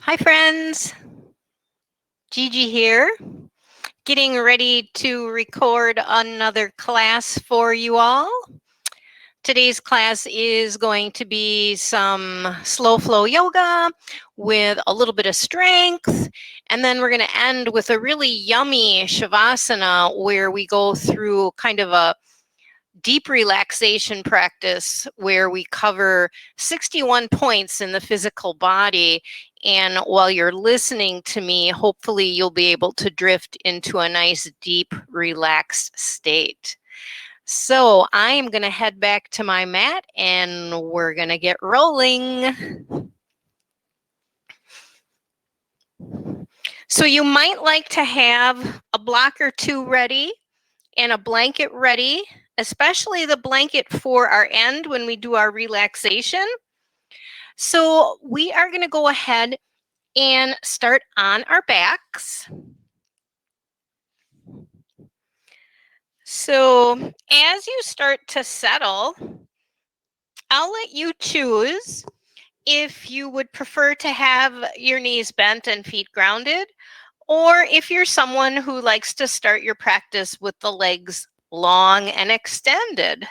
Hi friends, Gigi here, getting ready to record another class for you all. Today's class is going to be some slow flow yoga with a little bit of strength, and then we're going to end with a really yummy shavasana where we go through kind of a deep relaxation practice where we cover 61 points in the physical body. And while you're listening to me, hopefully you'll be able to drift into a nice, deep, relaxed state. So I am going to head back to my mat and we're going to get rolling. So you might like to have a block or two ready and a blanket ready, especially the blanket for our end when we do our relaxation. So we are going to go ahead and start on our backs. So as you start to settle, I'll let you choose if you would prefer to have your knees bent and feet grounded, or if you're someone who likes to start your practice with the legs long and extended.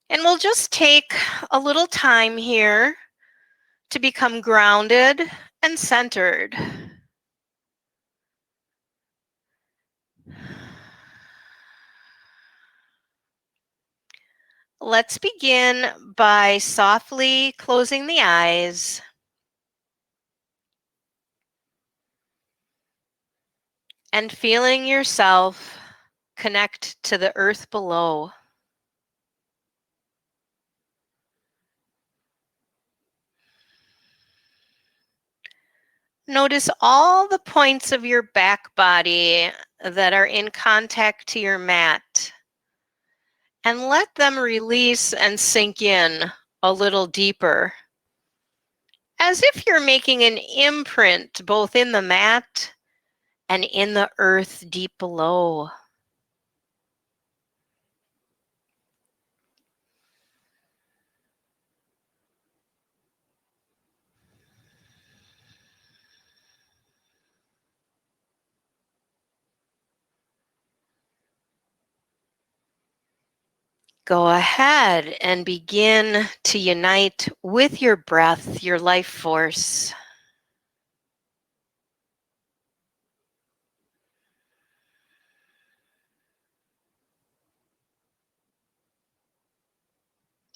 And we'll just take a little time here to become grounded and centered. Let's begin by softly closing the eyes and feeling yourself connect to the earth below. Notice all the points of your back body that are in contact to your mat, and let them release and sink in a little deeper, as if you're making an imprint both in the mat and in the earth deep below. Go ahead and begin to unite with your breath, your life force.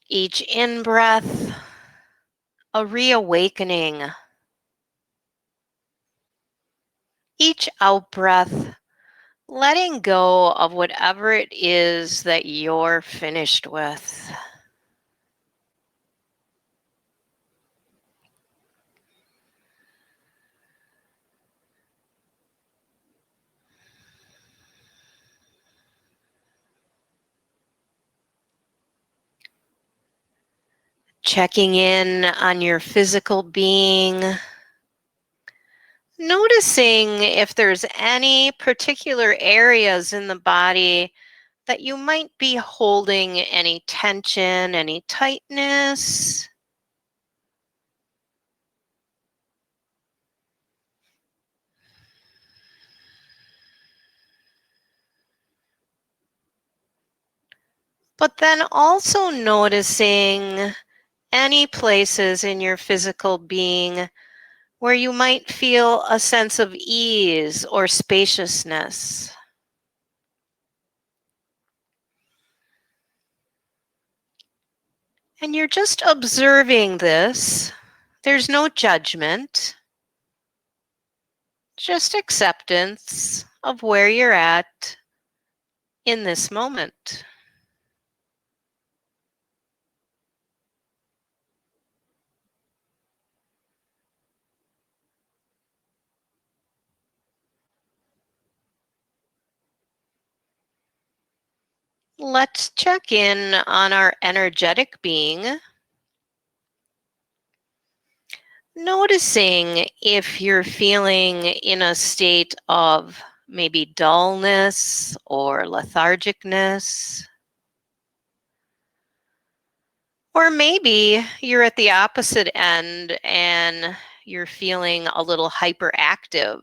Each in-breath, a reawakening. Each out-breath, letting go of whatever it is that you're finished with. Checking in on your physical being, noticing if there's any particular areas in the body that you might be holding any tension, any tightness. But then also noticing any places in your physical being where you might feel a sense of ease or spaciousness. And you're just observing this. There's no judgment, just acceptance of where you're at in this moment. Let's check in on our energetic being, noticing if you're feeling in a state of maybe dullness or lethargicness, Or maybe you're at the opposite end and you're feeling a little hyperactive.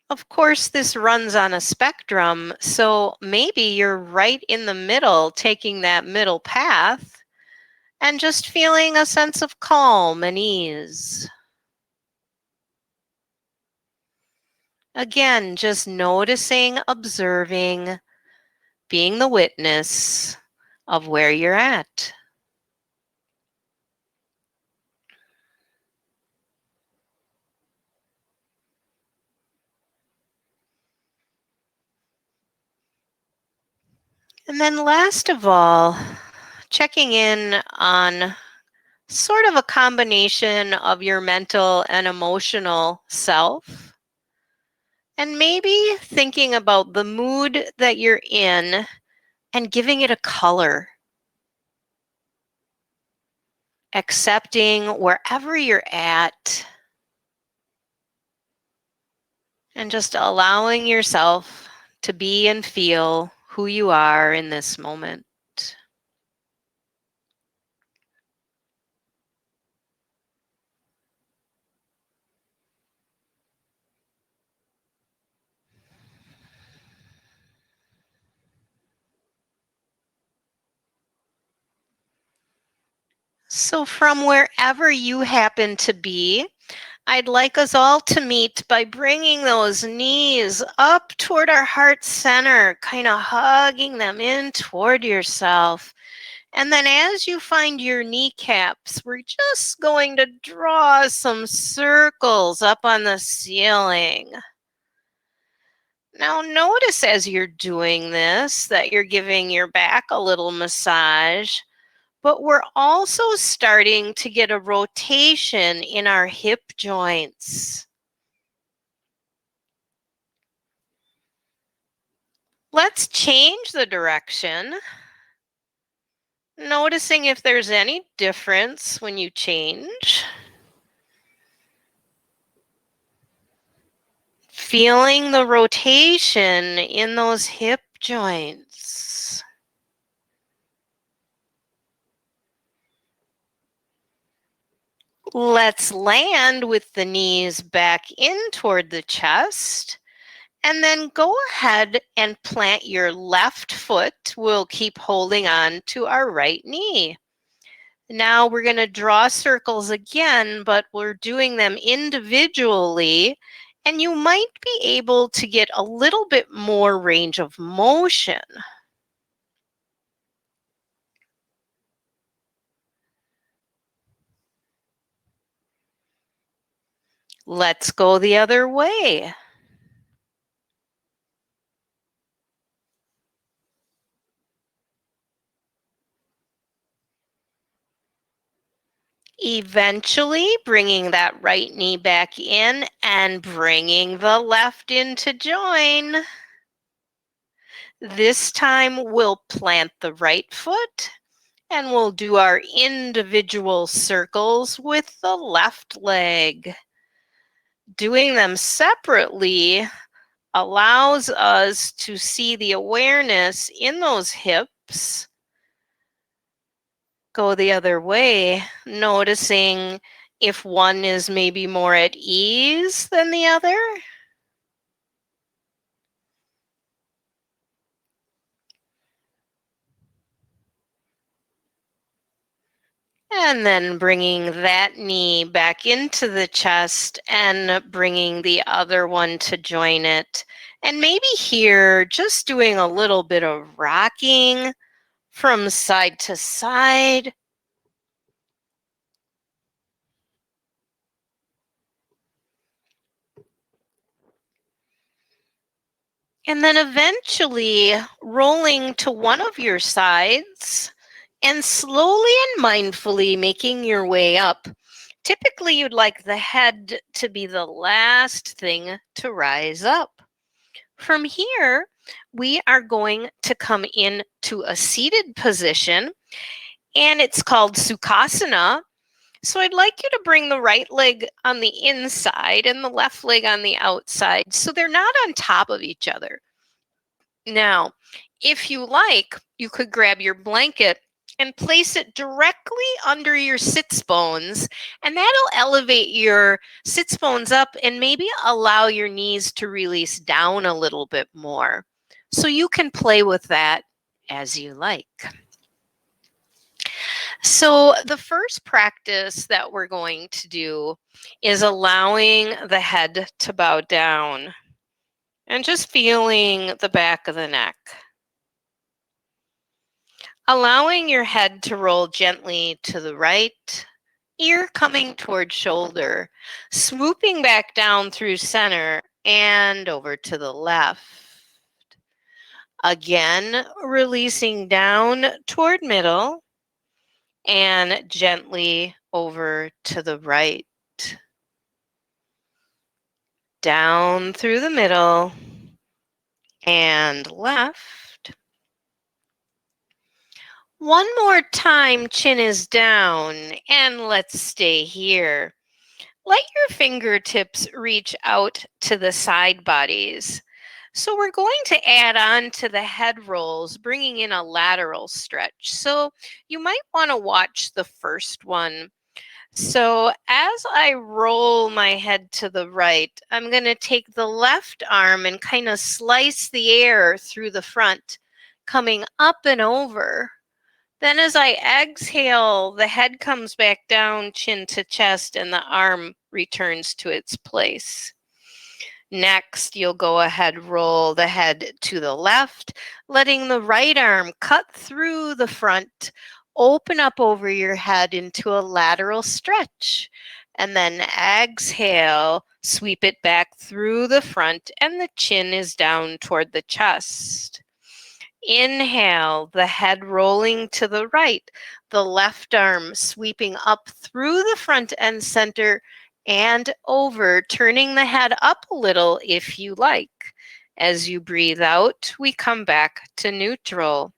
Of course, this runs on a spectrum, so maybe you're right in the middle, taking that middle path and just feeling a sense of calm and ease. Again, just noticing, observing, being the witness of where you're at. And then last of all, checking in on sort of a combination of your mental and emotional self. And maybe thinking about the mood that you're in and giving it a color, accepting wherever you're at, and just allowing yourself to be and feel who you are in this moment. So, from wherever you happen to be, I'd like us all to meet by bringing those knees up toward our heart center, kind of hugging them in toward yourself. And then as you find your kneecaps, we're just going to draw some circles up on the ceiling. Now, notice as you're doing this that you're giving your back a little massage, but we're also starting to get a rotation in our hip joints. Let's change the direction, noticing if there's any difference when you change. Feeling the rotation in those hip joints. Let's land with the knees back in toward the chest. And then go ahead and plant your left foot. We'll keep holding on to our right knee. Now we're going to draw circles again, but we're doing them individually. And you might be able to get a little bit more range of motion. Let's go the other way. Eventually bringing that right knee back in and bringing the left in to join. This time we'll plant the right foot and we'll do our individual circles with the left leg. Doing them separately allows us to see the awareness in those hips. Go the other way, noticing if one is maybe more at ease than the other. And then bringing that knee back into the chest and bringing the other one to join it. And maybe here, just doing a little bit of rocking from side to side. And then eventually rolling to one of your sides and slowly and mindfully making your way up. Typically, you'd like the head to be the last thing to rise up. From here, we are going to come into a seated position, and it's called Sukhasana. So I'd like you to bring the right leg on the inside and the left leg on the outside so they're not on top of each other. Now, If you like, you could grab your blanket and place it directly under your sits bones, and that'll elevate your sits bones up and maybe allow your knees to release down a little bit more. So you can play with that as you like. So the first practice that we're going to do is allowing the head to bow down and just feeling the back of the neck. Allowing your head to roll gently to the right, ear coming toward shoulder, swooping back down through center and over to the left. Again, releasing down toward middle and gently over to the right. Down through the middle and left. One more time, chin is down, and let's stay here. Let your fingertips reach out to the side bodies. So we're going to add on to the head rolls, bringing in a lateral stretch. So you might want to watch the first one. So as I roll my head to the right, I'm going to take the left arm and kind of slice the air through the front, coming up and over. Then as I exhale, the head comes back down, chin to chest, and the arm returns to its place. Next, you'll go ahead, roll the head to the left, letting the right arm cut through the front, open up over your head into a lateral stretch. And then exhale, sweep it back through the front, and the chin is down toward the chest. Inhale, the head rolling to the right, the left arm sweeping up through the front and center and over, turning the head up a little if you like. As you breathe out, we come back to neutral.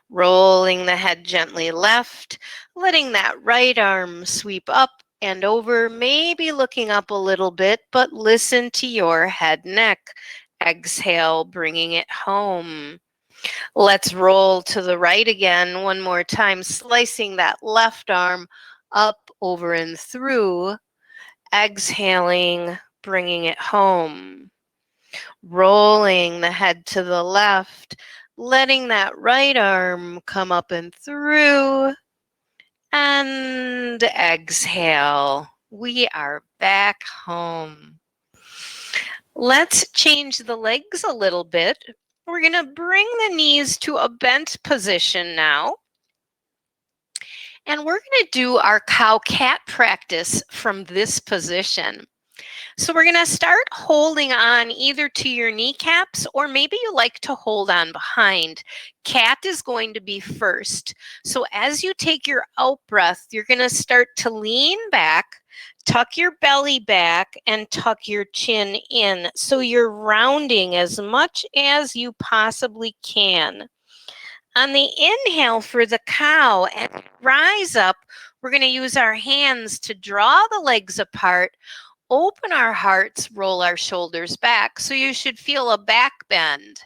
Rolling the head gently left, letting that right arm sweep up and over, maybe looking up a little bit, but listen to your head neck. Exhale, bringing it home. Let's roll to the right again one more time, slicing that left arm up, over, and through. Exhaling, bringing it home. Rolling the head to the left, letting that right arm come up and through. And exhale. We are back home. Let's change the legs a little bit. We're going to bring the knees to a bent position now. And we're going to do our cow-cat practice from this position. So we're going to start holding on either to your kneecaps, or maybe you like to hold on behind. Cat is going to be first. So as you take your out breath, you're going to start to lean back, tuck your belly back, and tuck your chin in. So you're rounding as much as you possibly can. On the inhale for the cow and rise up, we're going to use our hands to draw the legs apart, open our hearts, roll our shoulders back. So you should feel a back bend.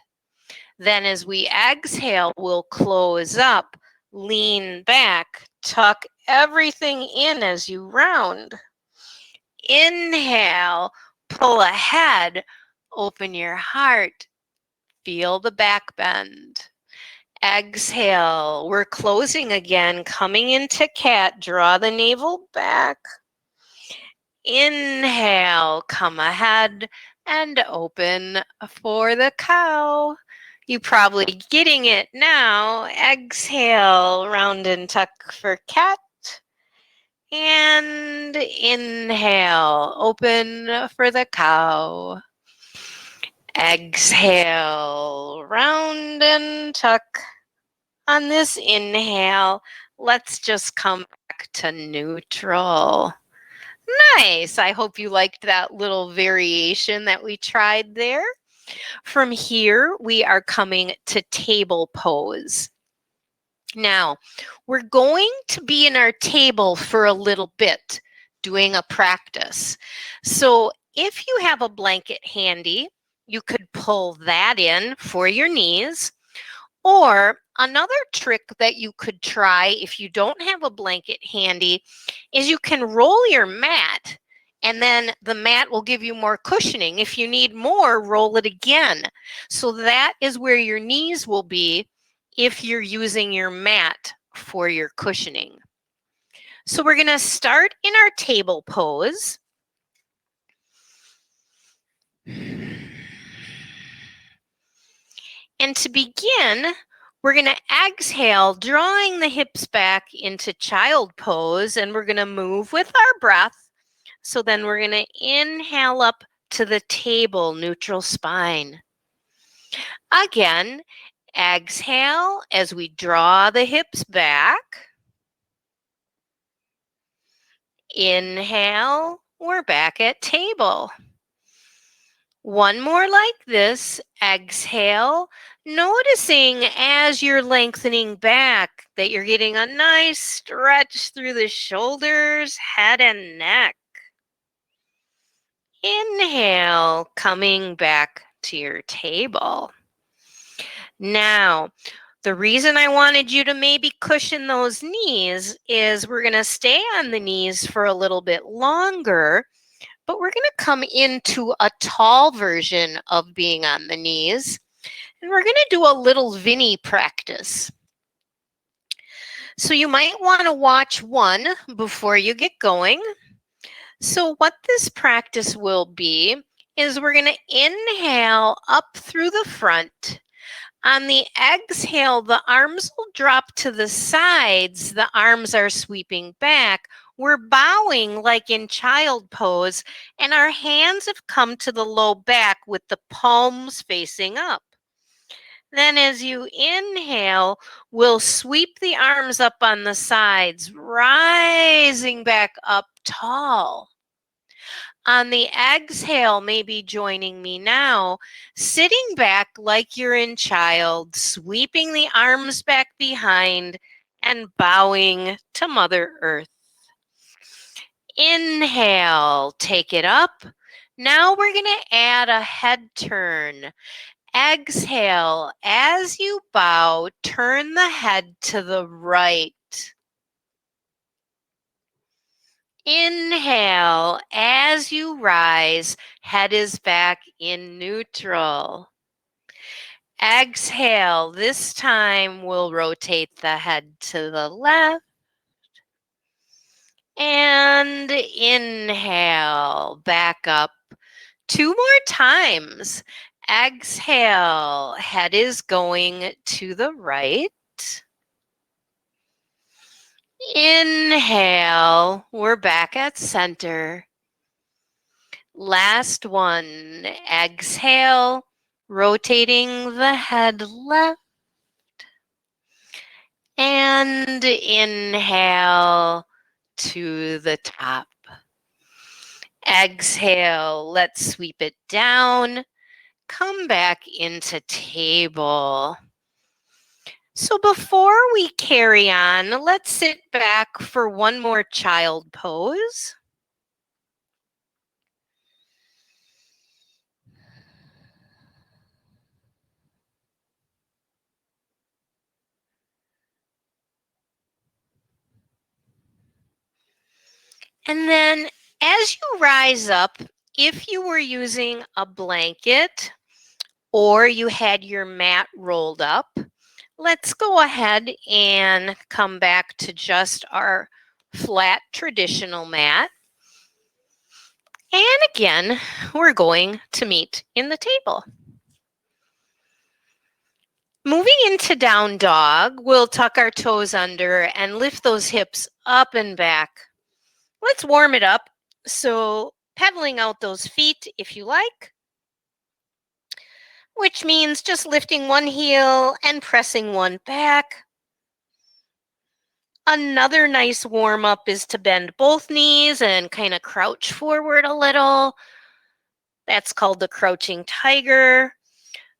Then as we exhale, we'll close up, lean back, tuck everything in as you round. Inhale, pull ahead, open your heart, feel the back bend. Exhale, we're closing again, coming into cat, draw the navel back. Inhale, come ahead and open for the cow. You probably getting it now. Exhale, round and tuck for cat. And inhale, open for the cow. Exhale, round and tuck. On this inhale, let's just come back to neutral. Nice. I hope you liked that little variation that we tried there. From here, we are coming to table pose. Now, we're going to be in our table for a little bit, doing a practice. So if you have a blanket handy, You could pull that in for your knees. Or another trick that you could try if you don't have a blanket handy is you can roll your mat, and then the mat will give you more cushioning. If you need more, roll it again. So that is where your knees will be if you're using your mat for your cushioning. So we're going to start in our table pose. And to begin, we're going to exhale, drawing the hips back into child pose, and we're going to move with our breath. So then we're going to inhale up to the table, neutral spine. Again, exhale as we draw the hips back. Inhale, we're back at table. One more like this. Exhale, noticing as you're lengthening back that you're getting a nice stretch through the shoulders, head, and neck. Inhale, coming back to your table. Now, the reason I wanted you to maybe cushion those knees is we're going to stay on the knees for a little bit longer, but we're going to come into a tall version of being on the knees, and we're going to do a little Vinny practice. So you might want to watch one before you get going. So what this practice will be is we're going to inhale up through the front. On the exhale, the arms will drop to the sides. The arms are sweeping back. We're bowing like in child pose, and our hands have come to the low back with the palms facing up. Then as you inhale, we'll sweep the arms up on the sides, rising back up tall. On the exhale, maybe joining me now, sitting back like you're in child, sweeping the arms back behind and bowing to Mother Earth. Inhale, take it up. Now we're going to add a head turn. Exhale, as you bow, turn the head to the right. Inhale, as you rise, head is back in neutral. Exhale, this time we'll rotate the head to the left. And inhale, back up. 2 more times. Exhale, head is going to the right. Inhale, we're back at center. Last one. Exhale, rotating the head left. And inhale to the top. Exhale, let's sweep it down. Come back into table. So before we carry on, let's sit back for one more child pose. And then as you rise up, if you were using a blanket or you had your mat rolled up, let's go ahead and come back to just our flat traditional mat. And again, we're going to meet in the table. Moving into down dog, we'll tuck our toes under and lift those hips up and back. Let's warm it up. So pedaling out those feet if you like, which means just lifting one heel and pressing one back. Another nice warm up is to bend both knees and kind of crouch forward a little. That's called the crouching tiger.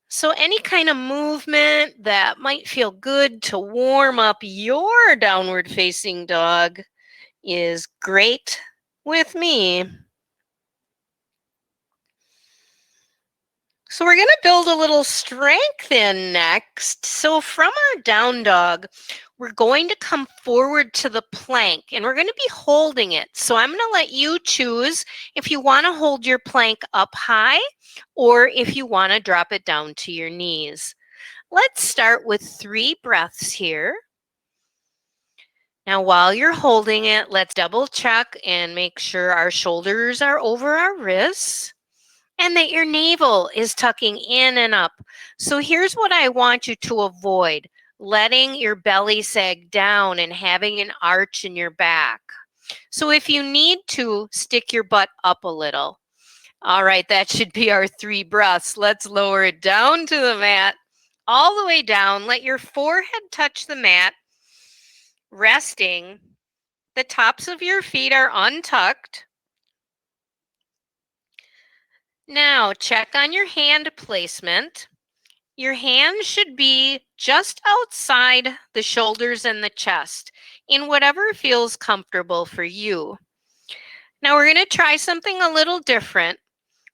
So any kind of movement that might feel good to warm up your downward facing dog is great with me. So we're going to build a little strength in next. So from our down dog, we're going to come forward to the plank and we're going to be holding it. So I'm going to let you choose if you want to hold your plank up high or if you want to drop it down to your knees. Let's start with 3 breaths here. Now, while you're holding it, let's double check and make sure our shoulders are over our wrists and that your navel is tucking in and up. So here's what I want you to avoid: letting your belly sag down and having an arch in your back. So if you need to, stick your butt up a little. All right, that should be our 3 breaths. Let's lower it down to the mat. All the way down, let your forehead touch the mat, resting. The tops of your feet are untucked. Now check on your hand placement. Your hands should be just outside the shoulders and the chest in whatever feels comfortable for you. Now we're going to try something a little different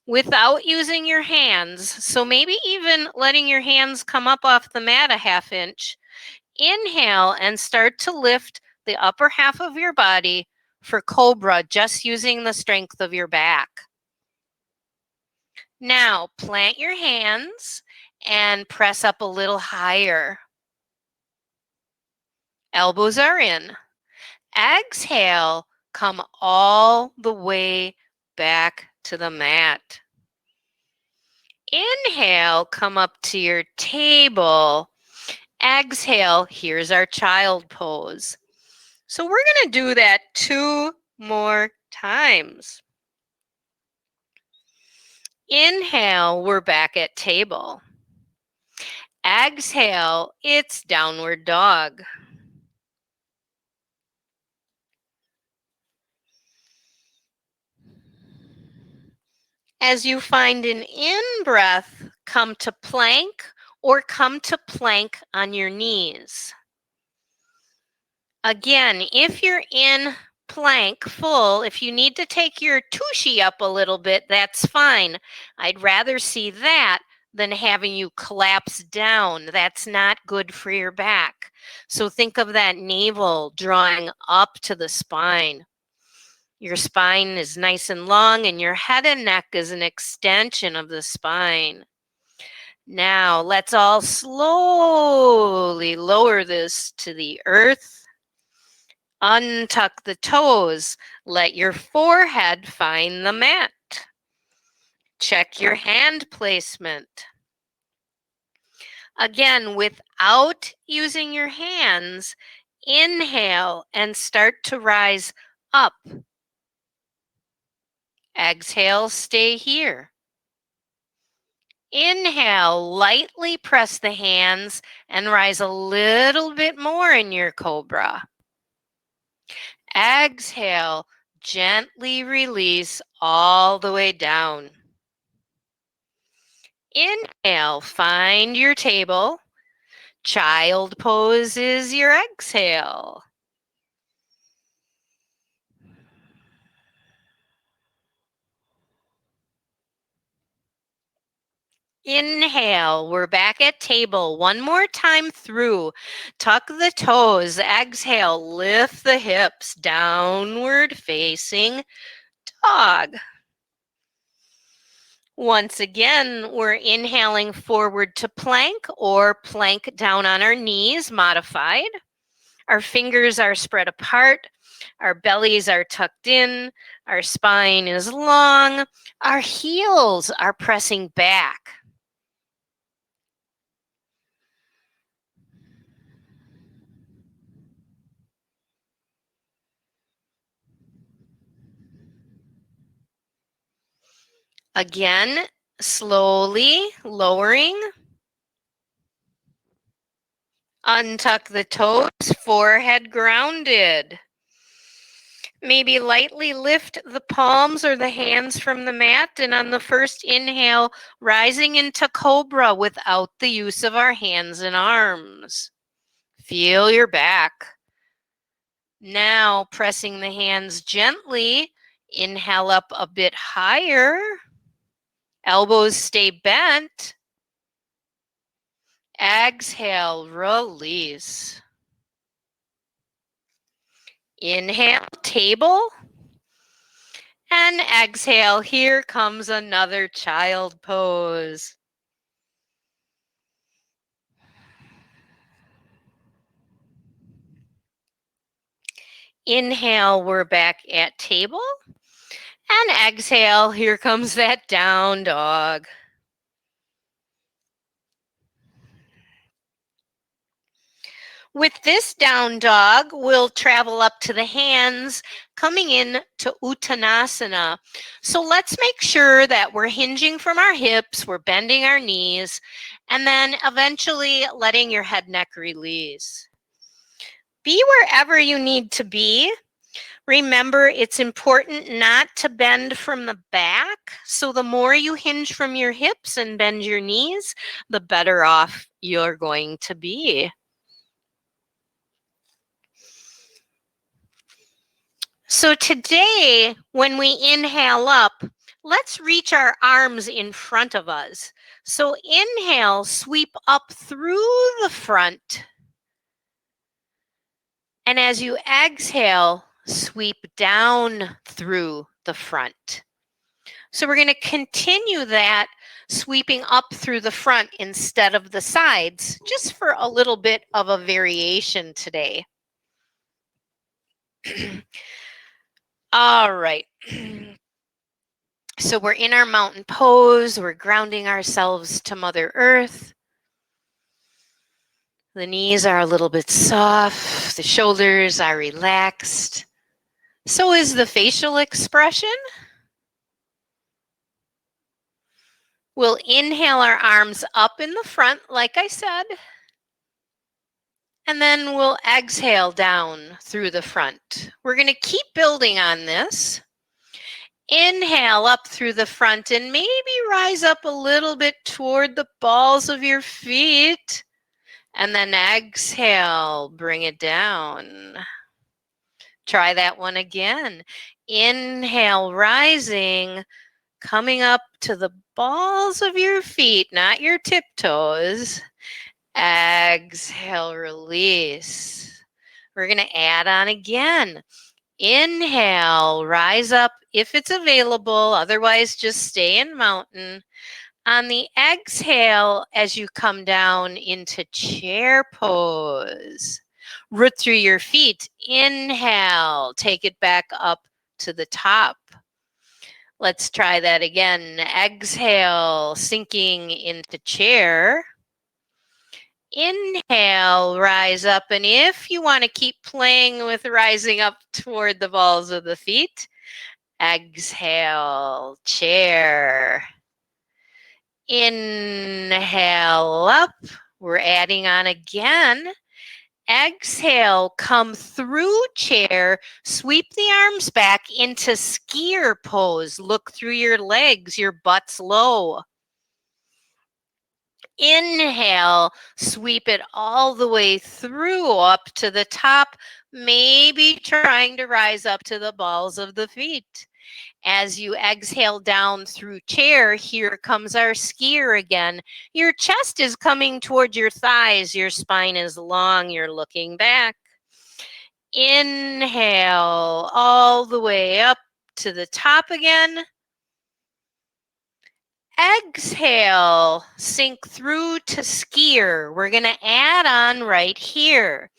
without using your hands. So maybe even letting your hands come up off the mat a ½ inch. Inhale and start to lift the upper half of your body for cobra, just using the strength of your back. Now plant your hands and press up a little higher. Elbows are in. Exhale, come all the way back to the mat. Inhale, come up to your table. Exhale, here's our child pose. So we're going to do that 2 more times. Inhale, we're back at table. Exhale, it's downward dog. As you find an in-breath, come to plank or come to plank on your knees. Again, if you're in plank full, if you need to take your tushy up a little bit, that's fine. I'd rather see that than having you collapse down. That's not good for your back. So think of that navel drawing up to the spine. Your spine is nice and long and your head and neck is an extension of the spine. Now let's all slowly lower this to the earth. Untuck the toes. Let your forehead find the mat. Check your hand placement. Again, without using your hands, inhale and start to rise up. Exhale, stay here. Inhale, lightly press the hands and rise a little bit more in your cobra. Exhale, gently release all the way down. Inhale, find your table. Child pose is your exhale. Inhale, we're back at table. One more time through. Tuck the toes. Exhale, lift the hips. Downward facing dog. Once again, we're inhaling forward to plank or plank down on our knees, modified. Our fingers are spread apart. Our bellies are tucked in. Our spine is long. Our heels are pressing back. Again, slowly lowering. Untuck the toes, forehead grounded. Maybe lightly lift the palms or the hands from the mat, and on the first inhale, rising into cobra without the use of our hands and arms. Feel your back. Now pressing the hands gently, inhale up a bit higher. Elbows stay bent. Exhale, release. Inhale, table. And exhale, here comes another child pose. Inhale, we're back at table. And exhale, here comes that down dog. With this down dog, we'll travel up to the hands, coming in to Uttanasana. So let's make sure that we're hinging from our hips, we're bending our knees, and then eventually letting your head neck release. Be wherever you need to be. Remember, it's important not to bend from the back. So the more you hinge from your hips and bend your knees, the better off you're going to be. So today, when we inhale up, let's reach our arms in front of us. So inhale, sweep up through the front. And as you exhale, sweep down through the front. So we're going to continue that, sweeping up through the front instead of the sides, just for a little bit of a variation today. All right. So we're in our mountain pose. We're grounding ourselves to Mother Earth. The knees are a little bit soft. The shoulders are relaxed. So is the facial expression. We'll inhale our arms up in the front, like I said. And then we'll exhale down through the front. We're going to keep building on this. Inhale up through the front and maybe rise up a little bit toward the balls of your feet. And then exhale, bring it down. Try that one again. Inhale, rising, coming up to the balls of your feet, not your tiptoes. Exhale, release. We're going to add on again. Inhale, rise up if it's available. Otherwise, just stay in mountain. On the exhale, as you come down into chair pose, root through your feet. Inhale, take it back up to the top. Let's try that again. Exhale, sinking into chair. Inhale, rise up. And if you want to keep playing with rising up toward the balls of the feet, exhale, chair. Inhale up. We're adding on again. Exhale, come through chair, sweep the arms back into skier pose. Look through your legs, your butt's low. Inhale, sweep it all the way through up to the top, maybe trying to rise up to the balls of the feet. As you exhale down through chair, here comes our skier again. Your chest is coming toward your thighs. Your spine is long. You're looking back. Inhale all the way up to the top again. Exhale, sink through to skier. We're going to add on right here.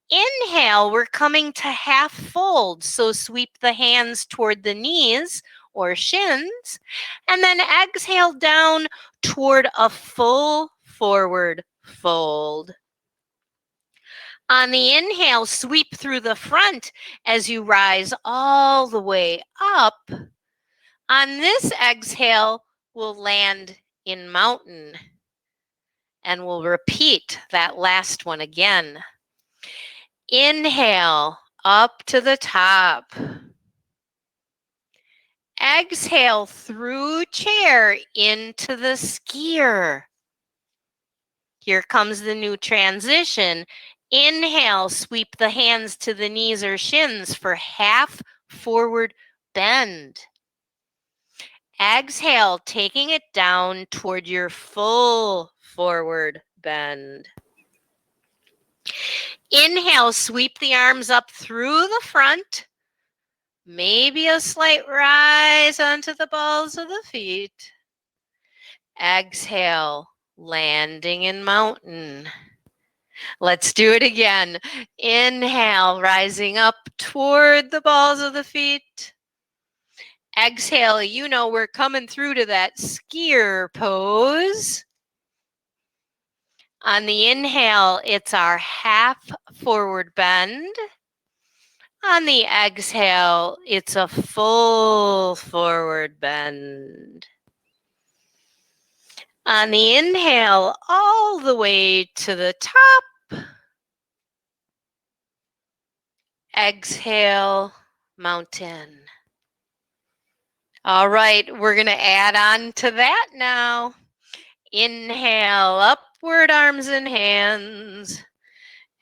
Inhale, we're coming to half fold. So sweep the hands toward the knees or shins. And then exhale down toward a full forward fold. On the inhale, sweep through the front as you rise all the way up. On this exhale, we'll land in mountain. And we'll repeat that last one again. Inhale up to the top. Exhale through chair into the skier. Here comes the new transition. Inhale, sweep the hands to the knees or shins for half forward bend. Exhale, taking it down toward your full forward bend. Inhale, sweep the arms up through the front. Maybe a slight rise onto the balls of the feet. Exhale, landing in mountain. Let's do it again. Inhale, rising up toward the balls of the feet. Exhale, you know we're coming through to that skier pose. On the inhale, it's our half forward bend. On the exhale, it's a full forward bend. On the inhale, all the way to the top. Exhale, mountain. All right, we're going to add on to that now. Inhale, upward arms and hands.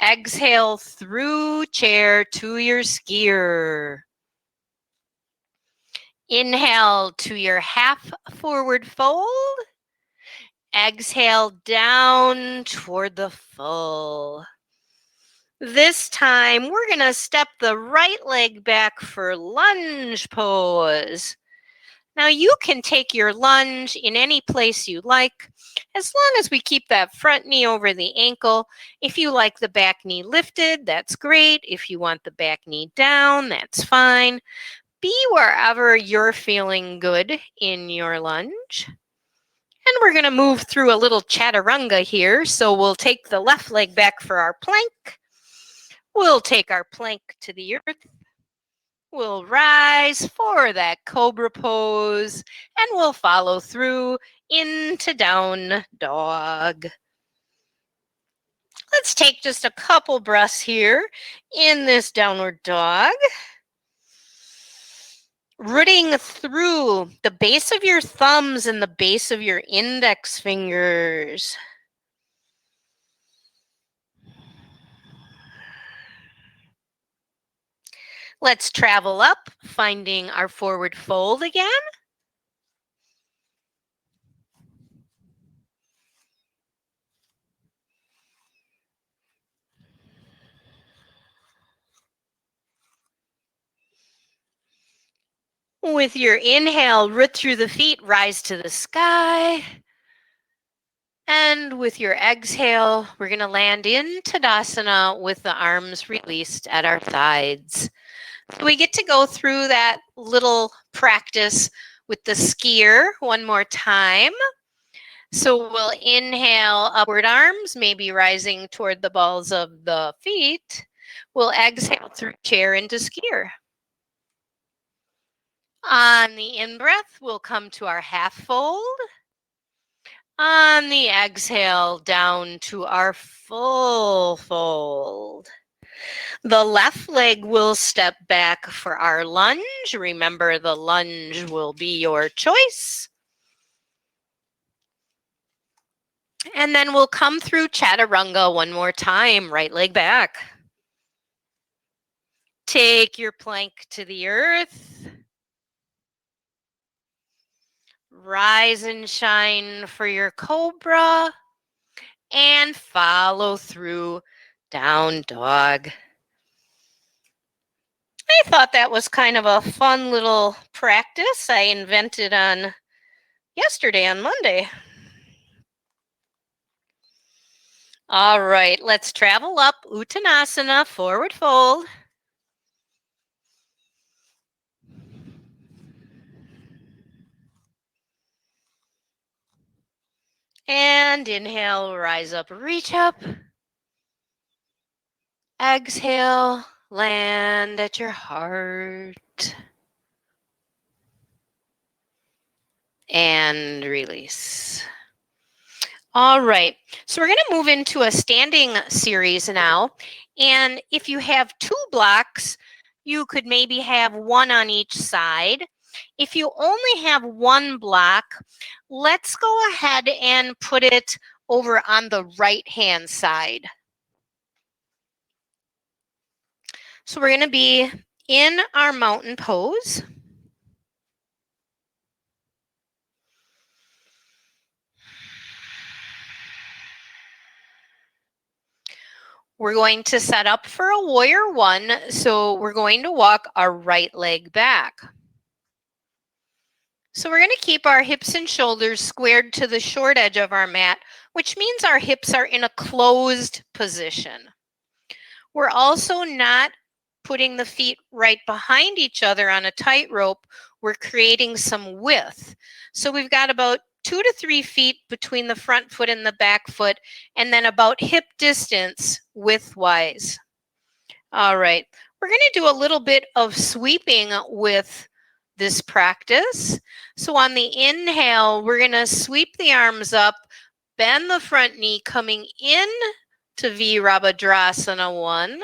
Exhale through chair to your skier. Inhale to your half forward fold. Exhale down toward the full. This time, we're going to step the right leg back for lunge pose. Now, you can take your lunge in any place you like, as long as we keep that front knee over the ankle. If you like the back knee lifted, that's great. If you want the back knee down, that's fine. Be wherever you're feeling good in your lunge. And we're going to move through a little chaturanga here. So we'll take the left leg back for our plank. We'll take our plank to the earth. We'll rise for that cobra pose, and we'll follow through into down dog. Let's take just a couple breaths here in this downward dog. Rooting through the base of your thumbs and the base of your index fingers. Let's travel up, finding our forward fold again. With your inhale, root through the feet, rise to the sky. And with your exhale, we're going to land in Tadasana with the arms released at our sides. So we get to go through that little practice with the skier one more time. So we'll inhale upward arms, maybe rising toward the balls of the feet. We'll exhale through chair into skier. On the in-breath, we'll come to our half fold. On the exhale, down to our full fold. The left leg will step back for our lunge. Remember, the lunge will be your choice. And then we'll come through chaturanga one more time, right leg back. Take your plank to the earth. Rise and shine for your cobra. And follow through down dog. I thought that was kind of a fun little practice I invented on yesterday, on Monday. All right, let's travel up, Uttanasana, forward fold. And inhale, rise up, reach up. Exhale, land at your heart. And release. All right, so we're going to move into a standing series now. And if you have two blocks, you could maybe have one on each side. If you only have one block, let's go ahead and put it over on the right-hand side. So we're going to be in our mountain pose. We're going to set up for a warrior one, so we're going to walk our right leg back. So we're going to keep our hips and shoulders squared to the short edge of our mat, which means our hips are in a closed position. We're also not putting the feet right behind each other on a tightrope. We're creating some width. So we've got about 2 to 3 feet between the front foot and the back foot, and then about hip distance widthwise. All right, we're going to do a little bit of sweeping with this practice. So on the inhale, we're going to sweep the arms up, bend the front knee coming in to Virabhadrasana 1.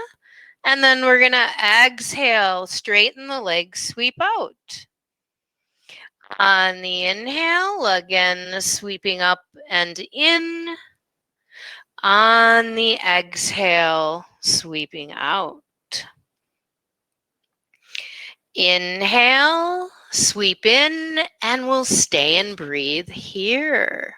And then we're going to exhale, straighten the legs, sweep out. On the inhale, again, sweeping up and in. On the exhale, sweeping out. Inhale, sweep in, and we'll stay and breathe here.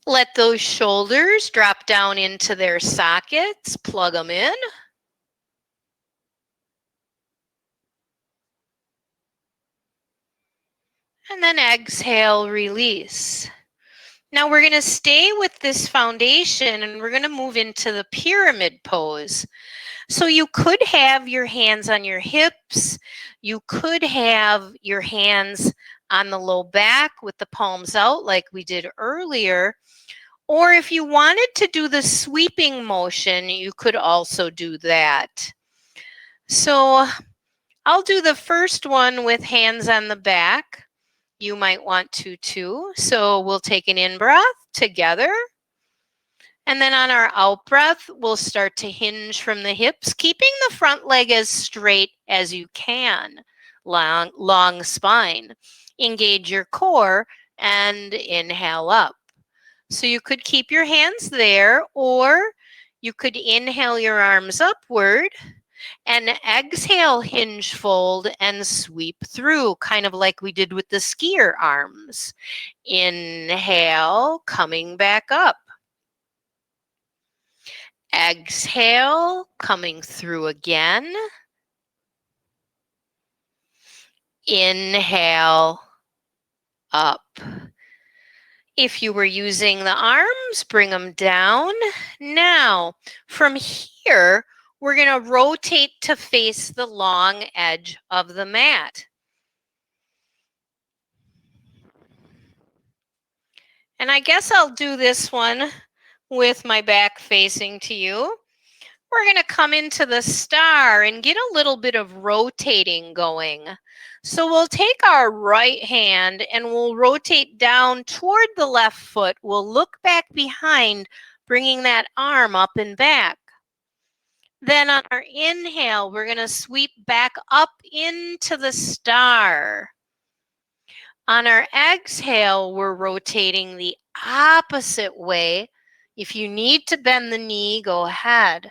Let those shoulders drop down into their sockets, plug them in. And then exhale, release. Now we're going to stay with this foundation and we're going to move into the pyramid pose. So you could have your hands on your hips. You could have your hands on the low back with the palms out like we did earlier. Or if you wanted to do the sweeping motion, you could also do that. So I'll do the first one with hands on the back. You might want to too. So we'll take an in-breath together. And then on our out-breath, we'll start to hinge from the hips, keeping the front leg as straight as you can. Long spine. Engage your core and inhale up. So you could keep your hands there, or you could inhale your arms upward and exhale, hinge, fold, and sweep through, kind of like we did with the skier arms. Inhale, coming back up. Exhale, coming through again. Inhale, up. If you were using the arms, bring them down. Now, from here, we're going to rotate to face the long edge of the mat. And I guess I'll do this one with my back facing to you. We're going to come into the star and get a little bit of rotating going. So we'll take our right hand and we'll rotate down toward the left foot. We'll look back behind, bringing that arm up and back. Then on our inhale, we're going to sweep back up into the star. On our exhale, we're rotating the opposite way. If you need to bend the knee, go ahead.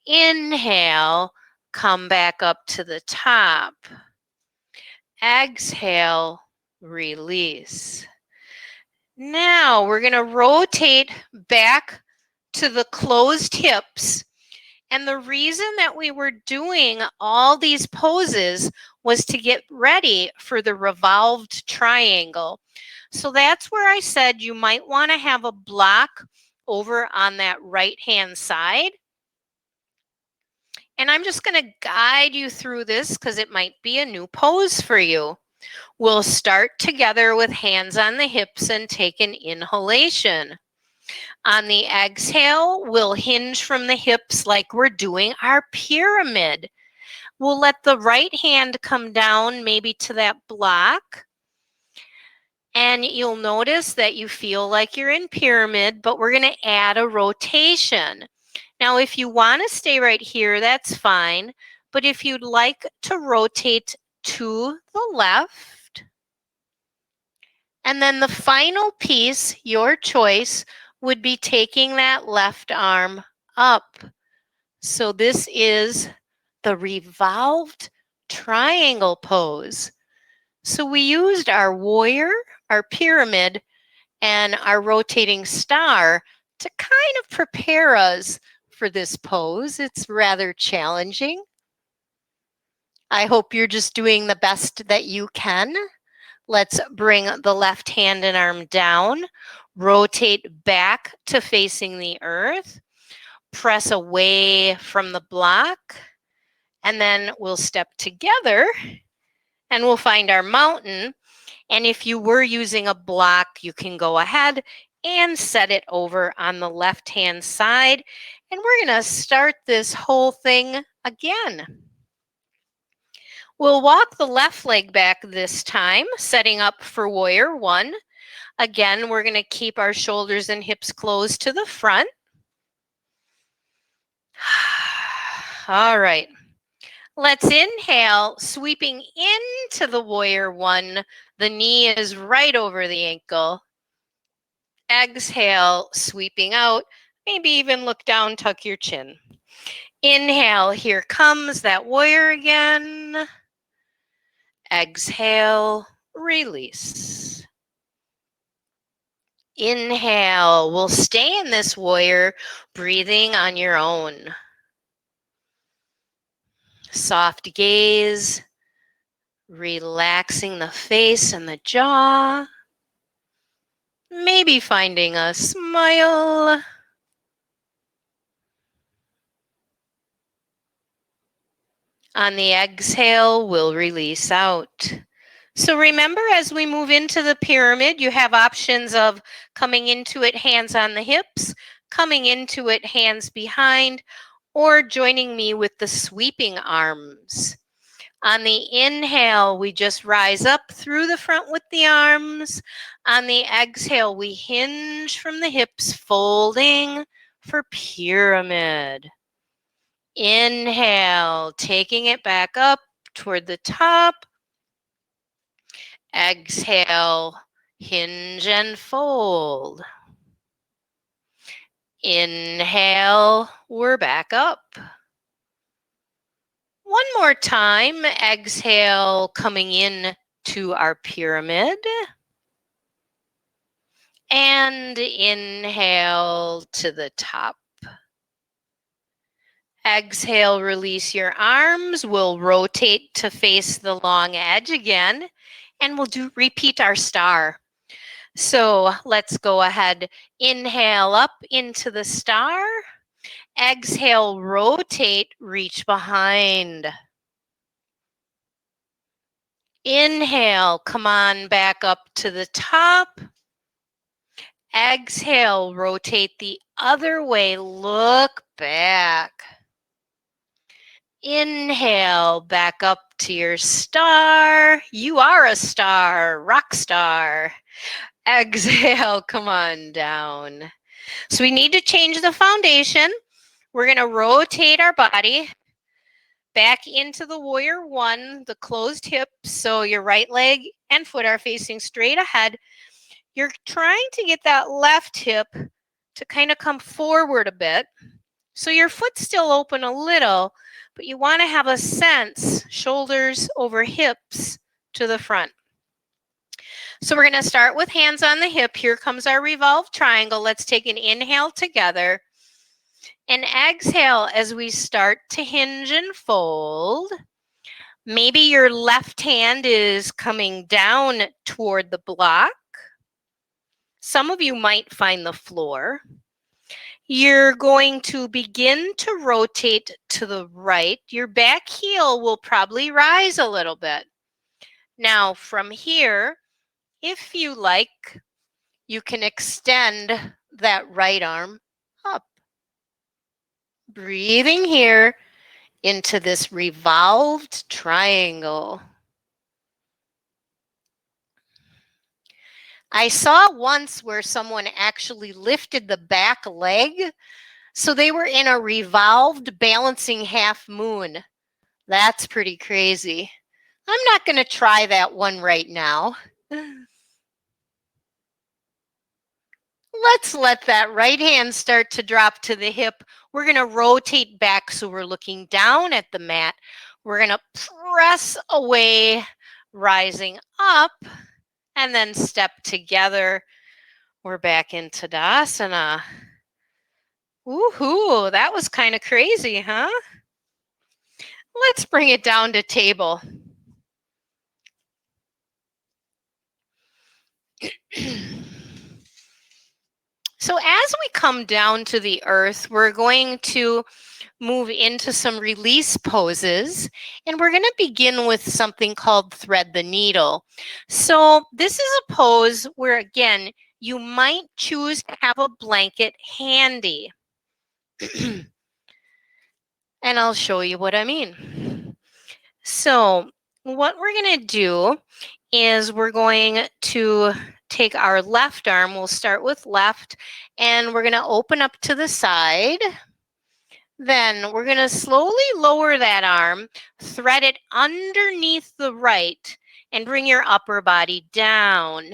Inhale, come back up to the top. Exhale, release. Now we're going to rotate back to the closed hips. And the reason that we were doing all these poses was to get ready for the revolved triangle. So that's where I said you might want to have a block over on that right-hand side. And I'm just going to guide you through this because it might be a new pose for you. We'll start together with hands on the hips and take an inhalation. On the exhale, we'll hinge from the hips like we're doing our pyramid. We'll let the right hand come down maybe to that block. And you'll notice that you feel like you're in pyramid, but we're going to add a rotation. Now, if you want to stay right here, that's fine. But if you'd like to rotate to the left, and then the final piece, your choice, would be taking that left arm up. So this is the revolved triangle pose. So we used our warrior, our pyramid and our rotating star to kind of prepare us for this pose. It's rather challenging. I hope you're just doing the best that you can. Let's bring the left hand and arm down, rotate back to facing the earth, press away from the block, and then we'll step together and we'll find our mountain. And if you were using a block, you can go ahead and set it over on the left-hand side. And we're going to start this whole thing again. We'll walk the left leg back this time, setting up for warrior one. Again, we're going to keep our shoulders and hips closed to the front. All right. Let's inhale, sweeping into the warrior one. The knee is right over the ankle. Exhale, sweeping out. Maybe even look down, tuck your chin. Inhale, here comes that warrior again. Exhale, release. Inhale, we'll stay in this warrior, breathing on your own. Soft gaze, relaxing the face and the jaw. Maybe finding a smile. On the exhale, we'll release out. So remember, as we move into the pyramid, you have options of coming into it hands on the hips, coming into it hands behind, or joining me with the sweeping arms. On the inhale, we just rise up through the front with the arms. On the exhale, we hinge from the hips, folding for pyramid. Inhale, taking it back up toward the top. Exhale, hinge and fold. Inhale, we're back up. One more time, exhale, coming in to our pyramid. And inhale to the top. Exhale, release your arms. We'll rotate to face the long edge again. And we'll repeat our star. So let's go ahead. Inhale up into the star. Exhale, rotate, reach behind. Inhale, come on back up to the top. Exhale, rotate the other way, look back. Inhale, back up to your star. You are a star, rock star. Exhale, come on down. So we need to change the foundation. We're going to rotate our body back into the warrior one, the closed hips. So your right leg and foot are facing straight ahead. You're trying to get that left hip to kind of come forward a bit. So your foot's still open a little, but you want to have a sense, shoulders over hips to the front. So we're going to start with hands on the hip. Here comes our revolved triangle. Let's take an inhale together. And exhale as we start to hinge and fold. Maybe your left hand is coming down toward the block. Some of you might find the floor. You're going to begin to rotate to the right. Your back heel will probably rise a little bit. Now from here, if you like, you can extend that right arm up. Breathing here into this revolved triangle. I saw once where someone actually lifted the back leg, so they were in a revolved balancing half moon. That's pretty crazy. I'm not going to try that one right now. Let's let that right hand start to drop to the hip. We're going to rotate back so we're looking down at the mat. We're going to press away, rising up, and then step together. We're back in Tadasana. Woohoo, that was kind of crazy, huh? Let's bring it down to table. So as we come down to the earth, we're going to move into some release poses, and we're going to begin with something called thread the needle. So this is a pose where, again, you might choose to have a blanket handy. And I'll show you what I mean. So what we're going to do is we're going to take our left arm. We'll start with left, and we're going to open up to the side. Then we're going to slowly lower that arm, thread it underneath the right, and bring your upper body down.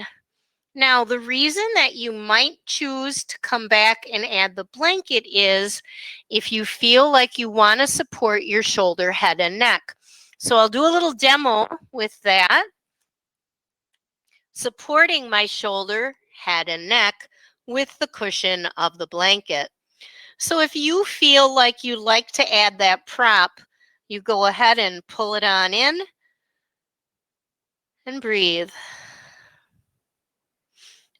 Now, the reason that you might choose to come back and add the blanket is if you feel like you want to support your shoulder, head, and neck. So I'll do a little demo with that, supporting my shoulder, head, and neck with the cushion of the blanket. So if you feel like you like to add that prop, you go ahead and pull it on in and breathe.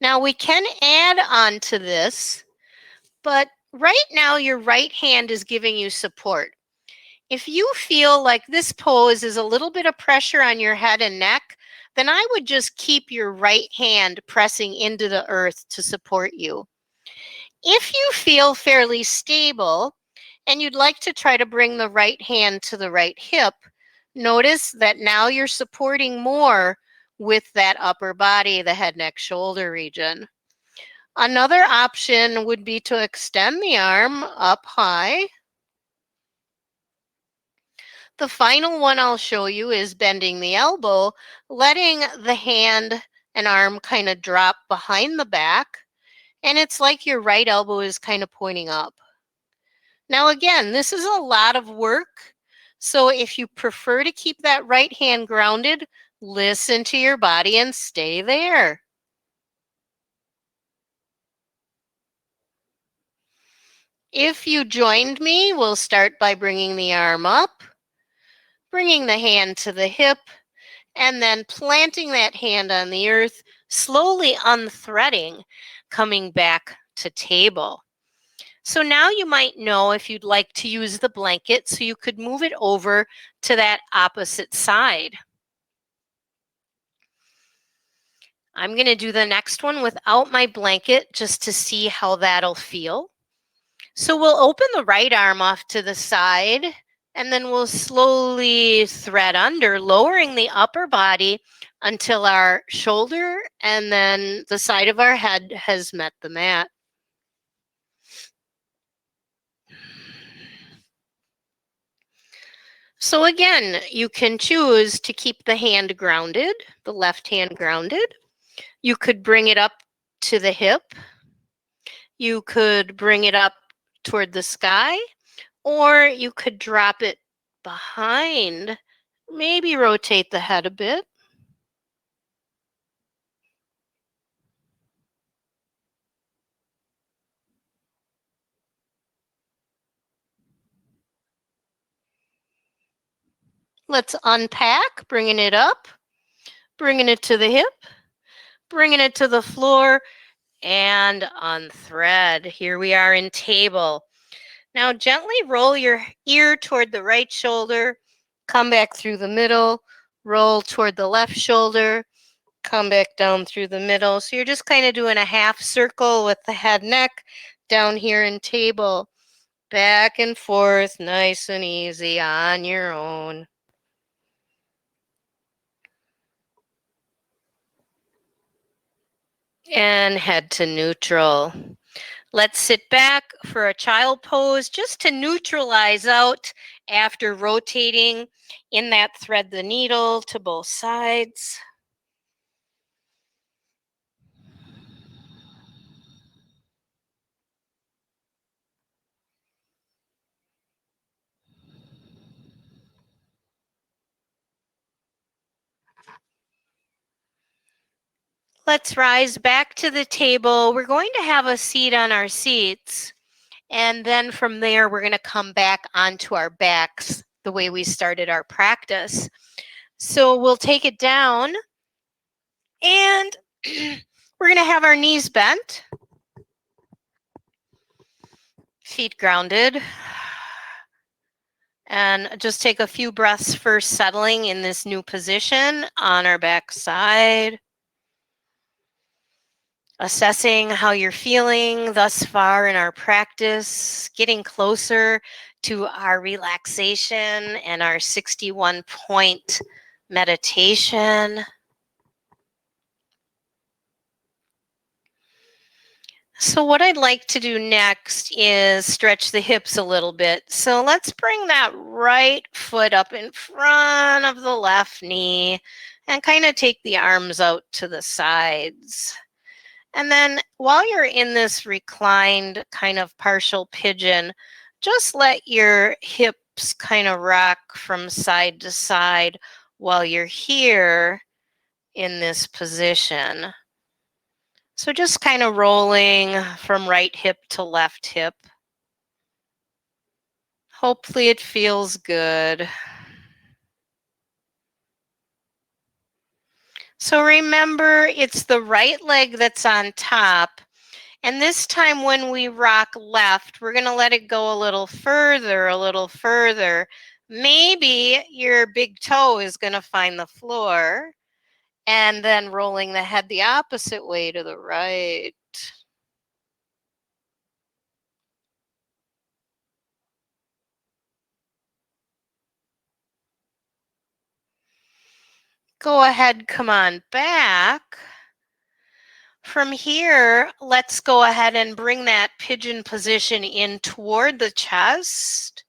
Now we can add on to this, but right now your right hand is giving you support. If you feel like this pose is a little bit of pressure on your head and neck, then I would just keep your right hand pressing into the earth to support you. If you feel fairly stable and you'd like to try to bring the right hand to the right hip, notice that now you're supporting more with that upper body, the head, neck, shoulder region. Another option would be to extend the arm up high. The final one I'll show you is bending the elbow, letting the hand and arm kind of drop behind the back. And it's like your right elbow is kind of pointing up. Now, again, this is a lot of work. So if you prefer to keep that right hand grounded, listen to your body and stay there. If you joined me, we'll start by bringing the arm up, bringing the hand to the hip, and then planting that hand on the earth, slowly unthreading, coming back to table. So now you might know if you'd like to use the blanket so you could move it over to that opposite side. I'm going to do the next one without my blanket just to see how that'll feel. So we'll open the right arm off to the side, and then we'll slowly thread under, lowering the upper body until our shoulder and then the side of our head has met the mat. So again, you can choose to keep the hand grounded, the left hand grounded. You could bring it up to the hip. You could bring it up toward the sky, or you could drop it behind, maybe rotate the head a bit. Let's unpack, bringing it up, bringing it to the hip, bringing it to the floor, and unthread. Here we are in table. Now gently roll your ear toward the right shoulder, come back through the middle, roll toward the left shoulder, come back down through the middle. So you're just kind of doing a half circle with the head, neck, down here in table. Back and forth, nice and easy on your own. And head to neutral. Let's sit back for a child pose just to neutralize out after rotating in that thread the needle to both sides. Let's rise back to the table. We're going to have a seat on our seats. And then from there, we're going to come back onto our backs the way we started our practice. So we'll take it down and we're going to have our knees bent, feet grounded. And just take a few breaths first, settling in this new position on our back side. Assessing how you're feeling thus far in our practice, getting closer to our relaxation and our 61-point meditation. So what I'd like to do next is stretch the hips a little bit. So let's bring that right foot up in front of the left knee and kind of take the arms out to the sides. And then while you're in this reclined kind of partial pigeon, just let your hips kind of rock from side to side while you're here in this position. So just kind of rolling from right hip to left hip. Hopefully it feels good. So remember, it's the right leg that's on top. And this time when we rock left, we're going to let it go a little further, a little further. Maybe your big toe is going to find the floor, and then rolling the head the opposite way to the right. Go ahead, come on back. From here, let's go ahead and bring that pigeon position in toward the chest.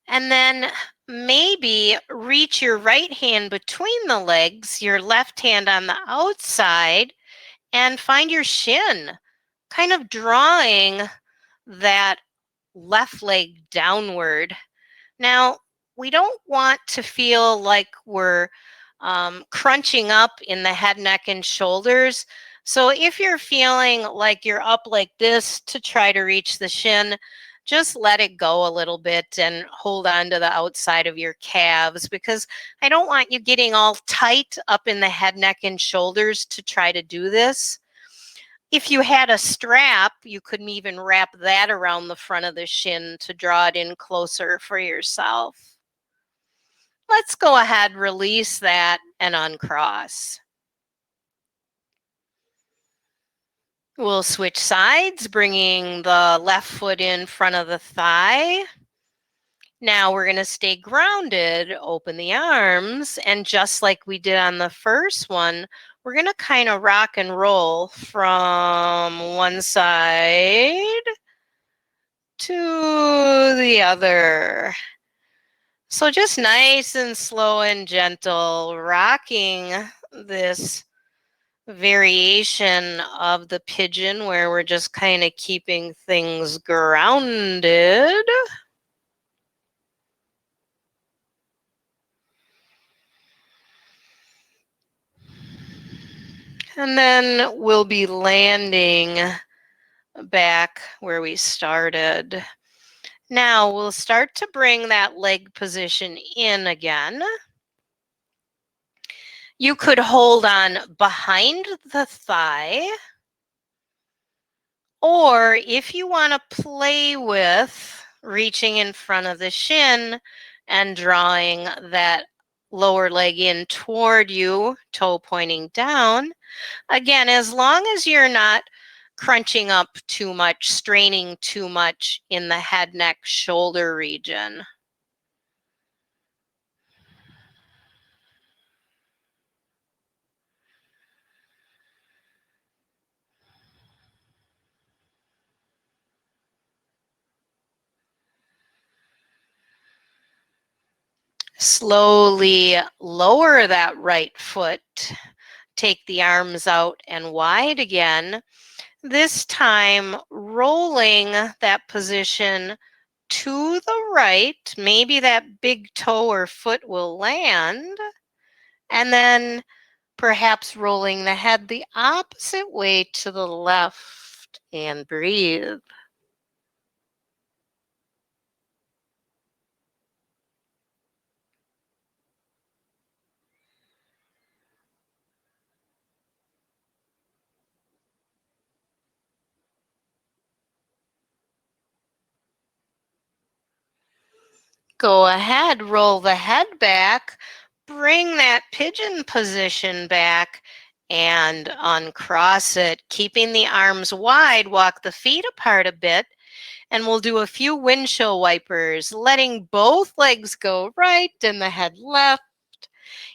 And then maybe reach your right hand between the legs, your left hand on the outside, and find your shin, kind of drawing that left leg downward. Now, we don't want to feel like we're crunching up in the head, neck, and shoulders. So if you're feeling like you're up like this to try to reach the shin, just let it go a little bit and hold on to the outside of your calves, because I don't want you getting all tight up in the head, neck, and shoulders to try to do this. If you had a strap, you could even wrap that around the front of the shin to draw it in closer for yourself. Let's go ahead, release that, and uncross. We'll switch sides, bringing the left foot in front of the thigh. Now we're going to stay grounded, open the arms, and just like we did on the first one, we're going to kind of rock and roll from one side to the other. So just nice and slow and gentle, rocking this variation of the pigeon where we're just kind of keeping things grounded. And then we'll be landing back where we started. Now we'll start to bring that leg position in again. You could hold on behind the thigh, or if you want to play with reaching in front of the shin and drawing that lower leg in toward you, toe pointing down, again, as long as you're not crunching up too much, straining too much in the head, neck, shoulder region. Slowly lower that right foot. Take the arms out and wide again. This time, rolling that position to the right. Maybe that big toe or foot will land. And then perhaps rolling the head the opposite way to the left and breathe. Go ahead, roll the head back, bring that pigeon position back, and uncross it. Keeping the arms wide, walk the feet apart a bit, and we'll do a few windshield wipers, letting both legs go right and the head left.